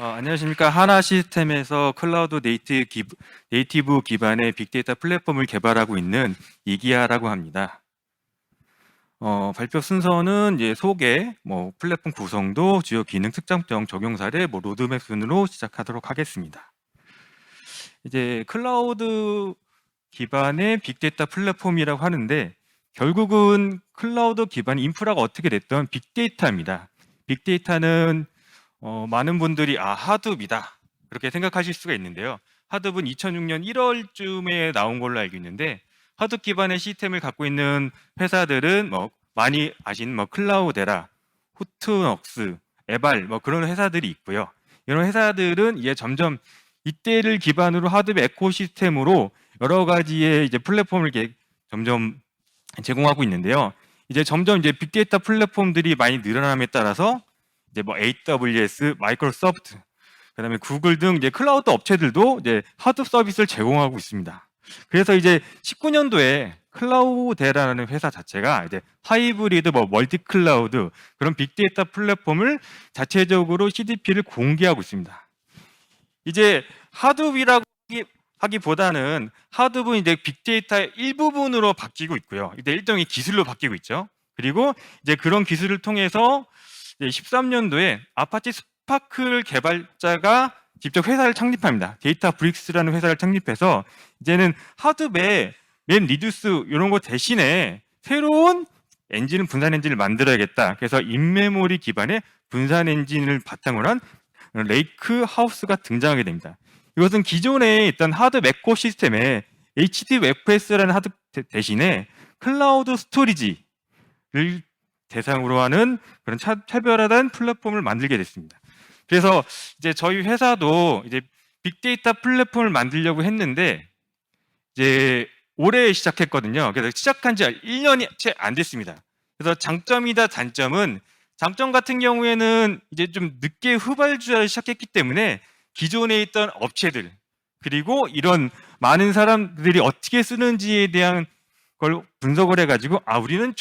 안녕하십니까. 하나 시스템에서 클라우드 네이티브 기반의 빅데이터 플랫폼을 개발하고 있는 이기하라고 합니다. 발표 순서는 이제 소개, 플랫폼 구성도, 주요 기능 특장점 적용 사례, 로드맵 순으로 시작하도록 하겠습니다. 이제 클라우드 기반의 빅데이터 플랫폼이라고 하는데 결국은 클라우드 기반 인프라가 어떻게 됐던 빅데이터입니다. 빅데이터는 많은 분들이 하둡이다 그렇게 생각하실 수가 있는데요. 하둡은 2006년 1월쯤에 나온 걸로 알고 있는데 하둡 기반의 시스템을 갖고 있는 회사들은 많이 아시는 클라우데라, 후트넉스, 에발 그런 회사들이 있고요. 이런 회사들은 이제 점점 이때를 기반으로 하드웨어 에코시스템으로 여러 가지의 이제 플랫폼을 점점 제공하고 있는데요. 이제 점점 이제 빅데이터 플랫폼들이 많이 늘어남에 따라서 이제 AWS, 마이크로소프트, 그다음에 구글 등 이제 클라우드 업체들도 이제 하드 서비스를 제공하고 있습니다. 그래서 이제 19년도에 클라우데라는 회사 자체가 이제 하이브리드 멀티 클라우드 그런 빅데이터 플랫폼을 자체적으로 CDP를 공개하고 있습니다. 이제 하둡이라고 하기보다는 하둡은 이제 빅데이터의 일부분으로 바뀌고 있고요. 이제 일종의 기술로 바뀌고 있죠. 그리고 이제 그런 기술을 통해서 13년도에 아파치 스파클 개발자가 직접 회사를 창립합니다. 데이터 브릭스라는 회사를 창립해서 이제는 하드웨어, 램 리듀스 이런 거 대신에 새로운 엔진을 분산 엔진을 만들어야겠다. 그래서 인메모리 기반의 분산 엔진을 바탕으로 한 레이크 하우스가 등장하게 됩니다. 이것은 기존에 있던 하드 에코시스템에 HDFS라는 하드 대신에 클라우드 스토리지를 대상으로 하는 그런 차별화된 플랫폼을 만들게 됐습니다. 그래서 이제 저희 회사도 이제 빅데이터 플랫폼을 만들려고 했는데 이제 올해 시작했거든요. 그래서 시작한 지 1년이 채 안 됐습니다. 그래서 장점이다 단점은 장점 같은 경우에는 이제 좀 늦게 후발주자를 시작했기 때문에 기존에 있던 업체들 그리고 이런 많은 사람들이 어떻게 쓰는지에 대한 걸 분석을 해가지고 우리는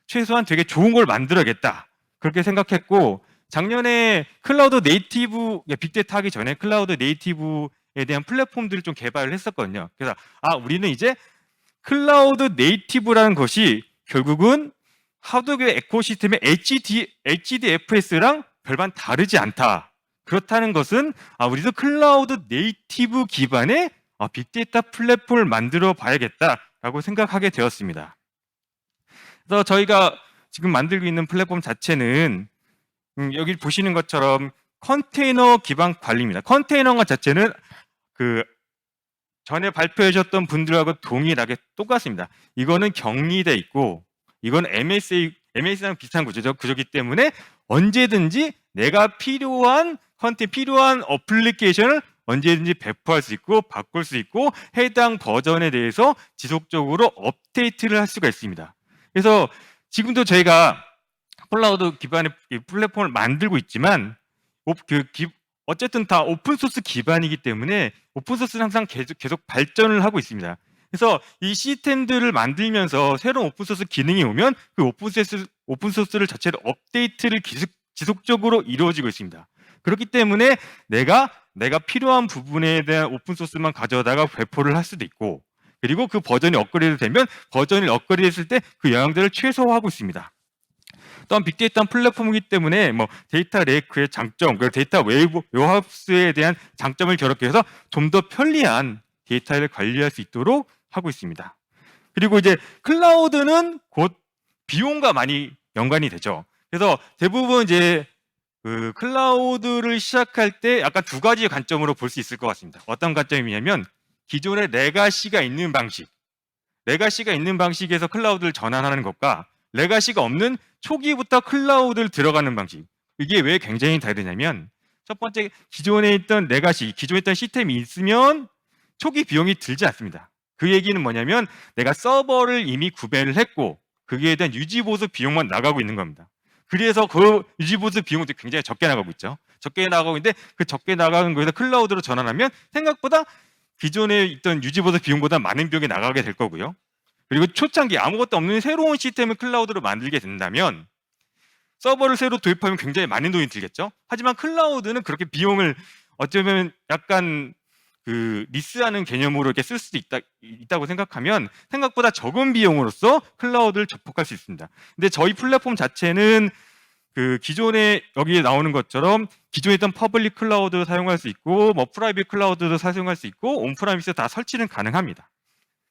최소한 되게 좋은 걸 만들어야겠다 그렇게 생각했고 작년에 클라우드 네이티브 빅데이터 하기 전에 클라우드 네이티브에 대한 플랫폼들을 좀 개발을 했었거든요. 그래서 우리는 이제 클라우드 네이티브라는 것이 결국은 하드웨어 에코시스템의 HDFS랑 별반 다르지 않다. 그렇다는 것은 우리도 클라우드 네이티브 기반의 빅데이터 플랫폼을 만들어 봐야겠다라고 생각하게 되었습니다. 그래서 저희가 지금 만들고 있는 플랫폼 자체는 여기 보시는 것처럼 컨테이너 기반 관리입니다. 컨테이너 자체는 그 전에 발표해 주셨던 분들하고 동일하게 똑같습니다. 이거는 격리돼 있고 이건 MS랑 비슷한 구조기 때문에 언제든지 내가 필요한 필요한 어플리케이션을 언제든지 배포할 수 있고 바꿀 수 있고 해당 버전에 대해서 지속적으로 업데이트를 할 수가 있습니다. 그래서 지금도 저희가 클라우드 기반의 플랫폼을 만들고 있지만 어쨌든 다 오픈소스 기반이기 때문에 오픈소스는 항상 계속 발전을 하고 있습니다. 그래서 이 시스템들을 만들면서 새로운 오픈소스 기능이 오면 그 오픈소스를 자체로 업데이트를 지속적으로 이루어지고 있습니다. 그렇기 때문에 내가 필요한 부분에 대한 오픈소스만 가져다가 배포를 할 수도 있고 그리고 그 버전이 업그레이드 되면 버전을 업그레이드 했을 때 그 영향들을 최소화하고 있습니다. 또한 빅데이터 플랫폼이기 때문에 데이터 레이크의 장점, 데이터 웨어하우스에 대한 장점을 결합해서 좀 더 편리한 데이터를 관리할 수 있도록 하고 있습니다. 그리고 이제 클라우드는 곧 비용과 많이 연관이 되죠. 그래서 대부분 이제 그 클라우드를 시작할 때 약간 두 가지 관점으로 볼 수 있을 것 같습니다. 어떤 관점이냐면 기존의 레가시가 있는 방식에서 클라우드를 전환하는 것과 레가시가 없는 초기부터 클라우드를 들어가는 방식. 이게 왜 굉장히 다르냐면 첫 번째 기존에 있던 시스템이 있으면 초기 비용이 들지 않습니다. 그 얘기는 뭐냐면 내가 서버를 이미 구매를 했고 거기에 대한 유지보수 비용만 나가고 있는 겁니다. 그래서 그 유지보수 비용도 굉장히 적게 나가고 있죠. 적게 나가고 있는데 그 적게 나가는 거에서 클라우드로 전환하면 생각보다 기존에 있던 유지보수 비용보다 많은 비용이 나가게 될 거고요. 그리고 초창기 아무것도 없는 새로운 시스템을 클라우드로 만들게 된다면 서버를 새로 도입하면 굉장히 많은 돈이 들겠죠. 하지만 클라우드는 그렇게 비용을 어쩌면 약간 리스하는 개념으로 이렇게 쓸 수도 있다고 생각하면 생각보다 적은 비용으로서 클라우드를 접속할 수 있습니다. 근데 저희 플랫폼 자체는 기존에 여기에 나오는 것처럼 기존에 있던 퍼블릭 클라우드 사용할 수 있고 뭐 프라이빗 클라우드도 사용할 수 있고 온프라미스 다 설치는 가능합니다.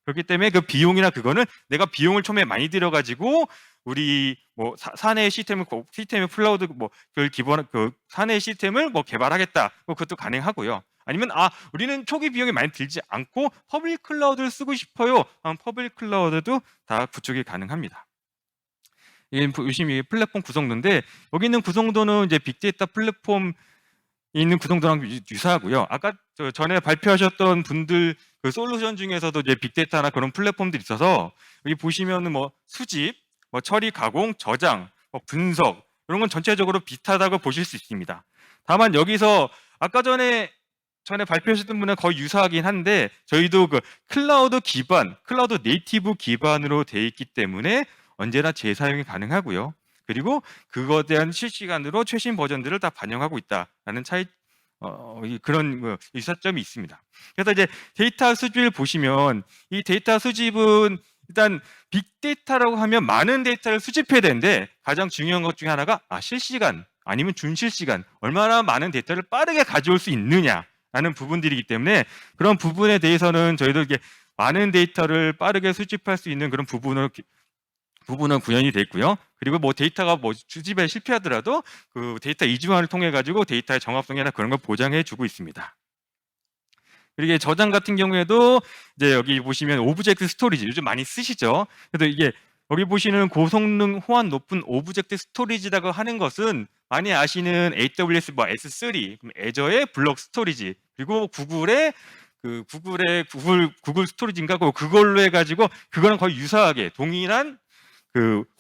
그렇기 때문에 그 비용이나 그거는 내가 비용을 처음에 많이 들여가지고 우리 뭐 사내 시스템을 클라우드 뭐 그걸 기본 사내 시스템을 뭐 개발하겠다 뭐 그것도 가능하고요. 아니면 우리는 초기 비용이 많이 들지 않고 퍼블릭 클라우드를 쓰고 싶어요. 퍼블릭 클라우드도 다 구축이 가능합니다. 이게 보시면 플랫폼 구성도인데 여기 있는 구성도는 이제 빅데이터 플랫폼 있는 구성도랑 유사하고요. 아까 전에 발표하셨던 분들 솔루션 중에서도 이제 빅데이터나 그런 플랫폼들이 있어서 여기 보시면은 뭐 수집, 뭐 처리, 가공, 저장, 뭐 분석 이런 건 전체적으로 비슷하다고 보실 수 있습니다. 다만 여기서 아까 전에 발표하셨던 분은 거의 유사하긴 한데 저희도 클라우드 기반, 클라우드 네이티브 기반으로 돼 있기 때문에 언제나 재사용이 가능하고요. 그리고 그거에 대한 실시간으로 최신 버전들을 다 반영하고 있다라는 그런 유사점이 있습니다. 그래서 이제 데이터 수집을 보시면 이 데이터 수집은 일단 빅데이터라고 하면 많은 데이터를 수집해야 되는데 가장 중요한 것 중에 하나가 실시간 아니면 준실시간 얼마나 많은 데이터를 빠르게 가져올 수 있느냐라는 부분들이기 때문에 그런 부분에 대해서는 저희도 이게 많은 데이터를 빠르게 수집할 수 있는 그런 부분은 구현이 돼 있고요. 그리고 뭐 데이터가 뭐 수집에 실패하더라도 데이터 이중화를 통해 가지고 데이터의 정합성이나 그런 걸 보장해 주고 있습니다. 그리고 저장 같은 경우에도 이제 여기 보시면 오브젝트 스토리지 요즘 많이 쓰시죠. 그래서 이게 여기 보시는 고성능 호환 높은 오브젝트 스토리지라고 하는 것은 많이 아시는 AWS 뭐 S3, 그럼 애저의 블록 스토리지 그리고 구글의 구글 스토리지인가 그걸로 해가지고 그거랑 거의 유사하게 동일한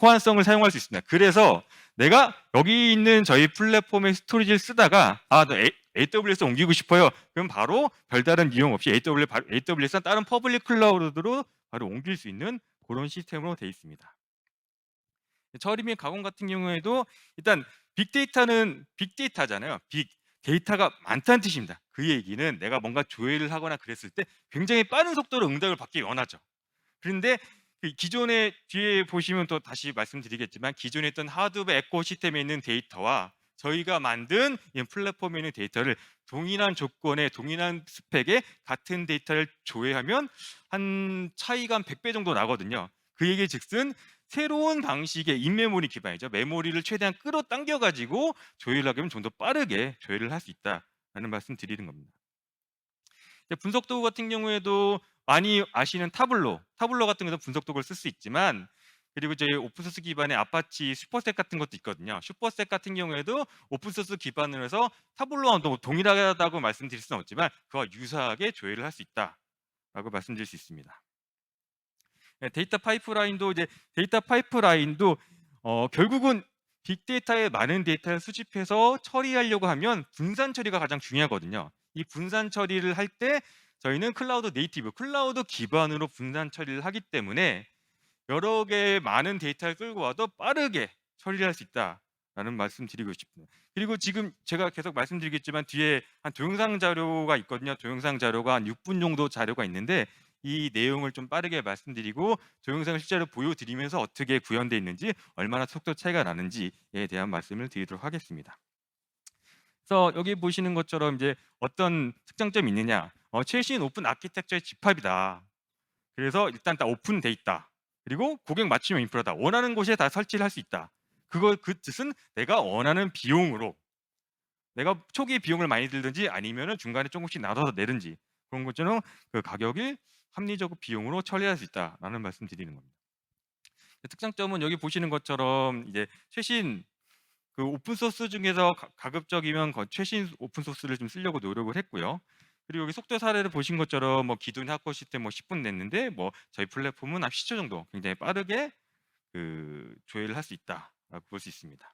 호환성을 사용할 수 있습니다. 그래서 내가 여기 있는 저희 플랫폼의 스토리지를 쓰다가 너 AWS 옮기고 싶어요. 그럼 바로 별다른 이용 없이 AWS나 다른 퍼블릭 클라우드로 바로 옮길 수 있는 그런 시스템으로 되어 있습니다. 처리 및 가공 같은 경우에도 일단 빅데이터는 빅데이터잖아요. 데이터가 많다는 뜻입니다. 그 얘기는 내가 뭔가 조회를 하거나 그랬을 때 굉장히 빠른 속도로 응답을 받기 원하죠. 그런데 기존에 뒤에 보시면 또 다시 말씀드리겠지만 기존에 있던 하드웨어 에코시스템에 있는 데이터와 저희가 만든 이 플랫폼에 있는 데이터를 동일한 조건에 동일한 스펙에 같은 데이터를 조회하면 한 차이가 한 100배 정도 나거든요. 그 얘기 즉슨 새로운 방식의 인메모리 기반이죠. 메모리를 최대한 끌어당겨 가지고 조회를 하게 하면 좀 더 빠르게 조회를 할 수 있다라는 말씀 드리는 겁니다. 분석 도구 같은 경우에도 많이 아시는 타블로 같은 경우도 분석 도구를 쓸 수 있지만 그리고 저희 오픈소스 기반의 아파치 슈퍼셋 같은 것도 있거든요. 슈퍼셋 같은 경우에도 오픈소스 기반으로 해서 타블로와 동일하다고 말씀드릴 수는 없지만 그와 유사하게 조회를 할 수 있다라고 말씀드릴 수 있습니다. 데이터 파이프라인도 결국은 빅데이터에 많은 데이터를 수집해서 처리하려고 하면 분산 처리가 가장 중요하거든요. 이 분산 처리를 할 때 저희는 클라우드 네이티브, 클라우드 기반으로 분산 처리를 하기 때문에 여러 개의 많은 데이터를 끌고 와도 빠르게 처리를 할 수 있다라는 말씀 드리고 싶습니다. 그리고 지금 제가 계속 말씀드리겠지만 뒤에 한 동영상 자료가 있거든요. 동영상 자료가 한 6분 정도 자료가 있는데 이 내용을 좀 빠르게 말씀드리고 동영상을 실제로 보여드리면서 어떻게 구현되어 있는지 얼마나 속도 차이가 나는지에 대한 말씀을 드리도록 하겠습니다. 그래서 여기 보시는 것처럼 이제 어떤 특장점이 있느냐 최신 오픈 아키텍처의 집합이다. 그래서 일단 다 오픈돼 있다. 그리고 고객 맞춤형 인프라다. 원하는 곳에 다 설치를 할 수 있다. 그 뜻은 내가 원하는 비용으로 내가 초기 비용을 많이 들든지 아니면은 중간에 조금씩 나눠서 내든지 그런 것처럼 그 가격을 합리적 비용으로 처리할 수 있다라는 말씀 드리는 겁니다. 특장점은 여기 보시는 것처럼 이제 최신 오픈 소스 중에서 가급적이면 최신 오픈 소스를 좀 쓰려고 노력을 했고요. 그리고 여기 속도 사례를 보신 것처럼 뭐 기존 하코 시스템 10분 냈는데 뭐 저희 플랫폼은 한 10초 정도 굉장히 빠르게 조회를 할 수 있다라고 볼 수 있습니다.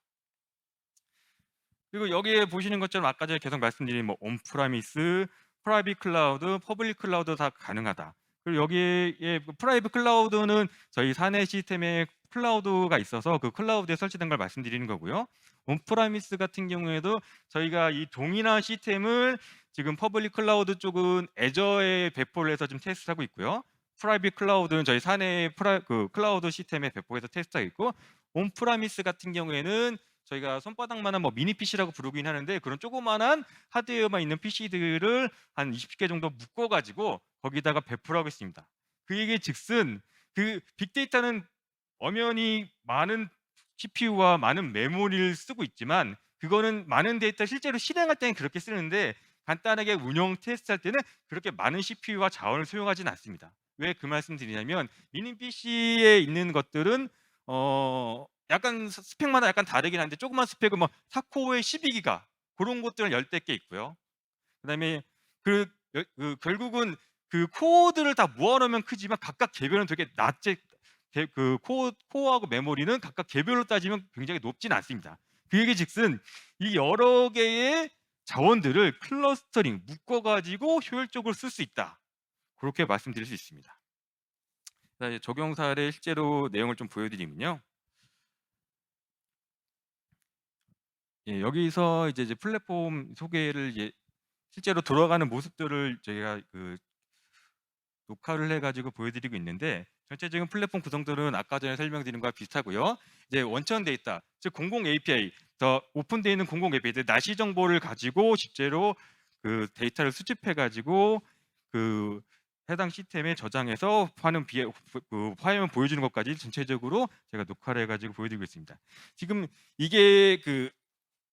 그리고 여기에 보시는 것처럼 아까 전에 계속 말씀드린 뭐 온프라미스, 프라이빗 클라우드, 퍼블릭 클라우드 다 가능하다. 그리고 여기에 프라이빗 클라우드는 저희 사내 시스템에 클라우드가 있어서 그 클라우드에 설치된 걸 말씀드리는 거고요. 온프라미스 같은 경우에도 저희가 이 동일한 시스템을 지금 퍼블릭 클라우드 쪽은 애저에 배포를 해서 좀 테스트하고 있고요. 프라이빗 클라우드는 저희 사내 그 클라우드 시스템에 배포해서 테스트하고 있고, 온프라미스 같은 경우에는 저희가 손바닥만한 뭐 미니 PC라고 부르긴 하는데 그런 조그만한 하드웨어만 있는 PC들을 한 20개 정도 묶어가지고 거기다가 배포를 하고 있습니다. 그 얘기 즉슨 그 빅데이터는 엄연히 많은 CPU와 많은 메모리를 쓰고 있지만 그거는 많은 데이터 실제로 실행할 때는 그렇게 쓰는데 간단하게 운영 테스트할 때는 그렇게 많은 CPU와 자원을 소요하지는 않습니다. 왜 그 말씀 드리냐면 미니 PC에 있는 것들은 약간 스펙마다 약간 다르긴 한데 조그만 스펙은 뭐 4코어에 12기가 그런 것들은 열댓 개 있고요. 그다음에 결국은 그 코어들을 다 모아놓으면 크지만 각각 개별은 되게 낮게 그 코어하고 메모리는 각각 개별로 따지면 굉장히 높진 않습니다. 그 얘기즉슨 이 여러 개의 자원들을 클러스터링 묶어가지고 효율적으로 쓸 수 있다. 그렇게 말씀드릴 수 있습니다. 자, 적용 사례 실제로 내용을 좀 보여드리면요. 예, 여기서 이제 플랫폼 소개를 실제로 돌아가는 모습들을 저희가 녹화를 해가지고 보여드리고 있는데 전체적인 플랫폼 구성들은 아까 전에 설명드린 거와 비슷하고요. 이제 원천 데이터, 즉 공공 API, 더 오픈되어 있는 공공 API, 나시 정보를 가지고 실제로 그 데이터를 수집해가지고 그 해당 시스템에 저장해서 화면 보여주는 것까지 전체적으로 제가 녹화를 해가지고 보여드리고 있습니다. 지금 이게 그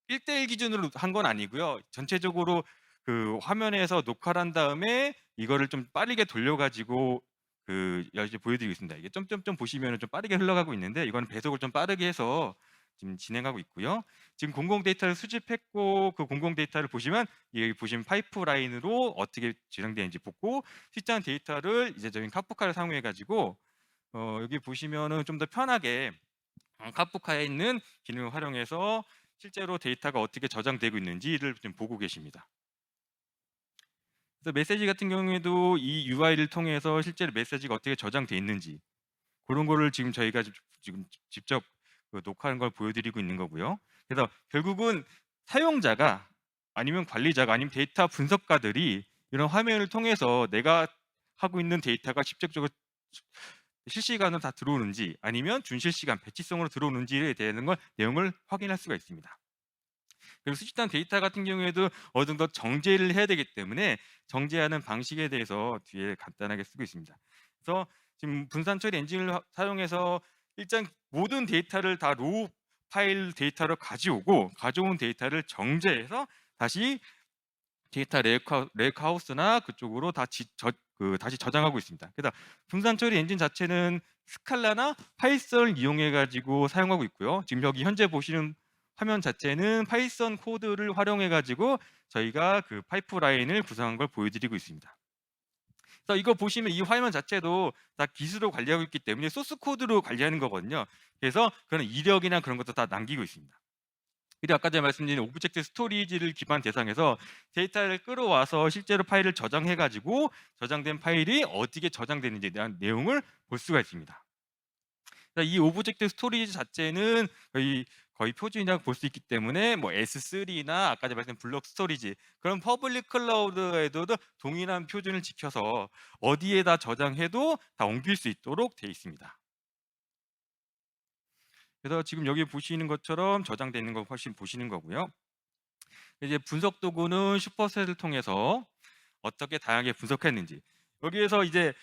1대1 기준으로 한 건 아니고요. 전체적으로 그 화면에서 녹화를 한 다음에 이거를 좀 빠르게 돌려가지고 이제 보여드리고 있습니다. 이게 점점점 보시면 좀 빠르게 흘러가고 있는데 이건 배속을 좀 빠르게 해서 지금 진행하고 있고요. 지금 공공 데이터를 수집했고 그 공공 데이터를 보시면 여기 보시면 파이프라인으로 어떻게 진행되는지 보고 실제한 데이터를 이제 저희 카프카를 사용해 가지고 여기 보시면은 좀 더 편하게 카프카에 있는 기능을 활용해서 실제로 데이터가 어떻게 저장되고 있는지를 좀 보고 계십니다. 그래서 메시지 같은 경우에도 이 UI를 통해서 실제로 메시지가 어떻게 저장돼 있는지 그런 거를 지금 저희가 지금 직접 녹화하는 걸 보여드리고 있는 거고요. 그래서 결국은 사용자가 아니면 관리자가 아니면 데이터 분석가들이 이런 화면을 통해서 내가 하고 있는 데이터가 직접적으로 실시간으로 다 들어오는지 아니면 준실시간 배치성으로 들어오는지에 대한 내용을 확인할 수가 있습니다. 그리고 수집한 데이터 같은 경우에도 어느 정도 정제를 해야 되기 때문에 정제하는 방식에 대해서 뒤에 간단하게 쓰고 있습니다. 그래서 지금 분산 처리 엔진을 사용해서 일단 모든 데이터를 다 로우 파일 데이터로 가져온 데이터를 정제해서 다시 데이터 레이크하우스나 그쪽으로 다시 저장하고 있습니다. 그래서 분산 처리 엔진 자체는 스칼라나 파이썬을 이용해 가지고 사용하고 있고요. 지금 여기 현재 보시는 화면 자체는 파이썬 코드를 활용해 가지고 저희가 그 파이프라인을 구성한 걸 보여드리고 있습니다. 그래서 이거 보시면 이 화면 자체도 다 기술로 관리하고 있기 때문에 소스 코드로 관리하는 거거든요. 그래서 그런 이력이나 그런 것도 다 남기고 있습니다. 그리고 아까 전에 말씀드린 오브젝트 스토리지를 기반 대상에서 데이터를 끌어와서 실제로 파일을 저장해 가지고 저장된 파일이 어떻게 저장되는지에 대한 내용을 볼 수가 있습니다. 이 오브젝트 스토리지 자체는 거의 표준이라고 볼 수 있기 때문에 뭐 S3나 아까 전에 말씀드린 블록 스토리지 그런 퍼블릭 클라우드에도 동일한 표준을 지켜서 어디에다 저장해도 다 옮길 수 있도록 되어 있습니다. 그래서 지금 여기 보시는 것처럼 저장되어 있는 거 훨씬 보시는 거고요. 이제 분석 도구는 슈퍼셋을 통해서 어떻게 다양하게 분석했는지 여기에서 이제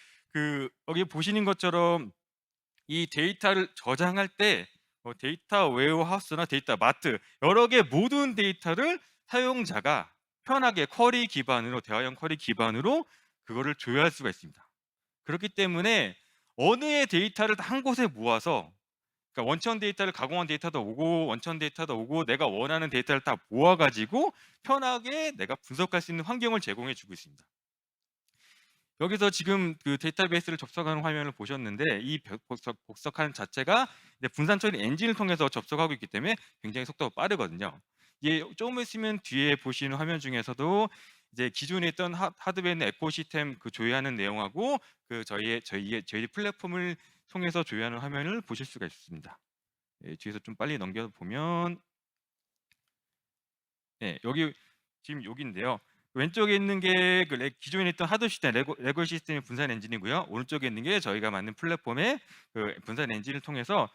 여기 보시는 것처럼 이 데이터를 저장할 때 데이터 웨어하우스나 데이터 마트 여러 개 모든 데이터를 사용자가 편하게 쿼리 기반으로 대화형 쿼리 기반으로 그거를 조회할 수가 있습니다. 그렇기 때문에 어느 데이터를 한 곳에 모아서 그러니까 원천 데이터를 가공한 데이터도 오고 원천 데이터도 오고 내가 원하는 데이터를 다 모아가지고 편하게 내가 분석할 수 있는 환경을 제공해 주고 있습니다. 여기서 지금 그 데이터베이스를 접속하는 화면을 보셨는데 이 복석하는 자체가 분산 처리 엔진을 통해서 접속하고 있기 때문에 굉장히 속도가 빠르거든요. 이게 조금 있으면 뒤에 보시는 화면 중에서도 이제 기존에 있던 하드웨어 에코시스템 조회하는 내용하고 저희 플랫폼을 통해서 조회하는 화면을 보실 수가 있습니다. 예, 뒤에서 좀 빨리 넘겨 보면 네, 여기 지금 여기인데요. 왼쪽에 있는 게 그 기존에 있던 하드 시스템 레고 시스템의 분산 엔진이고요. 오른쪽에 있는 게 저희가 만든 플랫폼의 그 분산 엔진을 통해서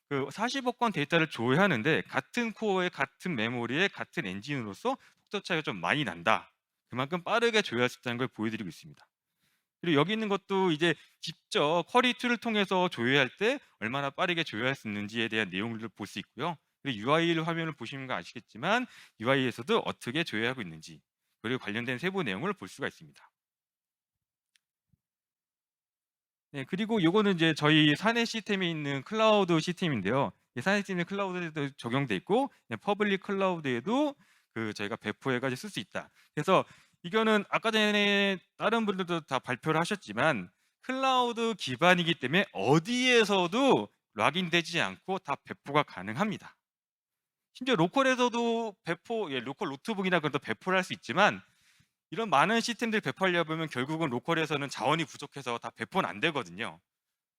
그 40억 건 데이터를 조회하는데 같은 코어에 같은 메모리에 같은 엔진으로서 속도 차이가 좀 많이 난다. 그만큼 빠르게 조회할 수 있다는 걸 보여드리고 있습니다. 그리고 여기 있는 것도 이제 직접 쿼리 툴을 통해서 조회할 때 얼마나 빠르게 조회할 수 있는지에 대한 내용들을 볼 수 있고요. 그리고 UI 화면을 보시는 거 아시겠지만 UI에서도 어떻게 조회하고 있는지 그리고 관련된 세부 내용을 볼 수가 있습니다. 네, 그리고 요거는 이제 저희 사내 시스템에 있는 클라우드 시스템인데요. 이 사내 시스템의 클라우드에도 적용돼 있고 퍼블릭 클라우드에도 그 저희가 배포해가지고 쓸 수 있다. 그래서 이거는 아까 전에 다른 분들도 다 발표를 하셨지만 클라우드 기반이기 때문에 어디에서도 락인되지 않고 다 배포가 가능합니다. 심지어 로컬에서도 배포, 로컬 노트북이나 그런 도 배포를 할 수 있지만 이런 많은 시스템들 배포하려면 결국은 로컬에서는 자원이 부족해서 다 배포는 안 되거든요.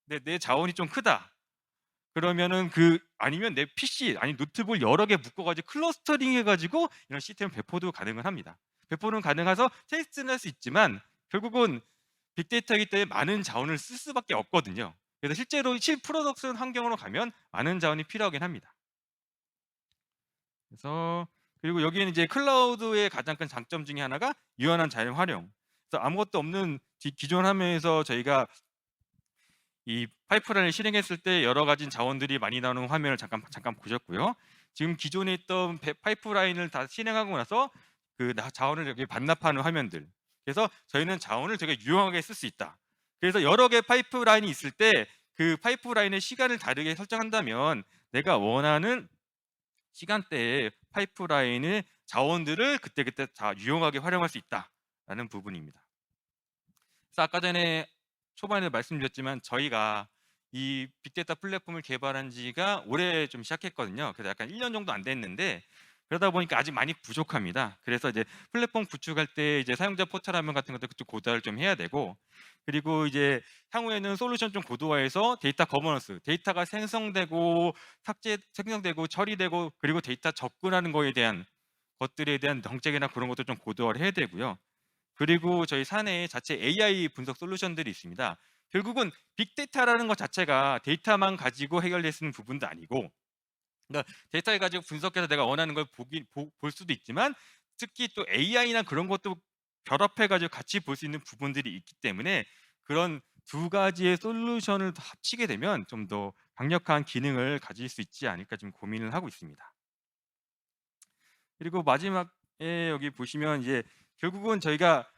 근데 내 자원이 좀 크다. 그러면은 아니면 내 PC 아니 노트북을 여러 개 묶어가지고 클러스터링 해가지고 이런 시스템 배포도 가능은 합니다. 배포는 가능해서 테스트는 할 수 있지만 결국은 빅데이터이기 때문에 많은 자원을 쓸 수밖에 없거든요. 그래서 실제로 실 프로덕션 환경으로 가면 많은 자원이 필요하긴 합니다. 그래서 그리고 여기에는 이제 클라우드의 가장 큰 장점 중에 하나가 유연한 자연 활용. 그래서 아무것도 없는 기존 화면에서 저희가 이 파이프라인을 실행했을 때 여러 가지 자원들이 많이 나오는 화면을 잠깐 보셨고요. 지금 기존에 있던 파이프라인을 다 실행하고 나서 그 자원을 여기 반납하는 화면들. 그래서 저희는 자원을 되게 유용하게 쓸 수 있다. 그래서 여러 개 파이프라인이 있을 때 그 파이프라인의 시간을 다르게 설정한다면 내가 원하는 시간대에 파이프라인의 자원들을 그때그때 다 유용하게 활용할 수 있다라는 부분입니다. 그래서 아까 전에 초반에 말씀드렸지만 저희가 이 빅데이터 플랫폼을 개발한 지가 올해 좀 시작했거든요. 그래서 약간 1년 정도 안 됐는데 그러다 보니까 아직 많이 부족합니다. 그래서 이제 플랫폼 구축할 때 이제 사용자 포털 화면 같은 것도 좀 고도화를 좀 해야 되고 그리고 이제 향후에는 솔루션 좀 고도화해서 데이터 거버넌스, 데이터가 생성되고 처리되고 그리고 데이터 접근하는 거에 대한 것들에 대한 정책이나 그런 것도 좀 고도화를 해야 되고요. 그리고 저희 사내에 자체 AI 분석 솔루션들이 있습니다. 결국은 빅데이터라는 것 자체가 데이터만 가지고 해결될 수 있는 부분도 아니고 그러니까 데이터를 가지고 분석해서 내가 원하는 걸 볼 수도 있지만 특히 또 AI나 그런 것도 결합해가지고 같이 볼 수 있는 부분들이 있기 때문에 그런 두 가지의 솔루션을 합치게 되면 좀 더 강력한 기능을 가질 수 있지 않을까 좀 고민을 하고 있습니다. 그리고 마지막에 여기 보시면 이제 결국은 저희가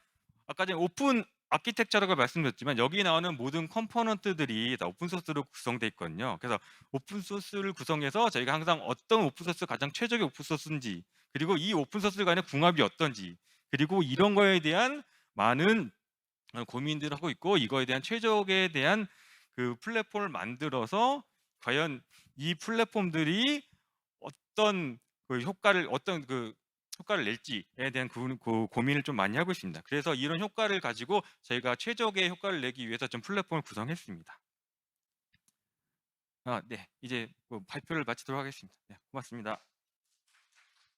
아까 전에 오픈 아키텍처라고 말씀드렸지만 여기 나오는 모든 컴포넌트들이 다 오픈 소스로 구성되어 있거든요. 그래서 오픈 소스를 구성해서 저희가 항상 어떤 오픈 소스가 가장 최적의 오픈 소스인지 그리고 이 오픈 소스 간의 궁합이 어떤지 그리고 이런 거에 대한 많은 고민들을 하고 있고 이거에 대한 최적에 대한 그 플랫폼을 만들어서 과연 이 플랫폼들이 어떤 효과를 낼지에 대한 그 고민을 좀 많이 하고 있습니다. 그래서 이런 효과를 가지고 저희가 최적의 효과를 내기 위해서 좀 플랫폼을 구성했습니다. 네, 이제 발표를 마치도록 하겠습니다. 네, 고맙습니다.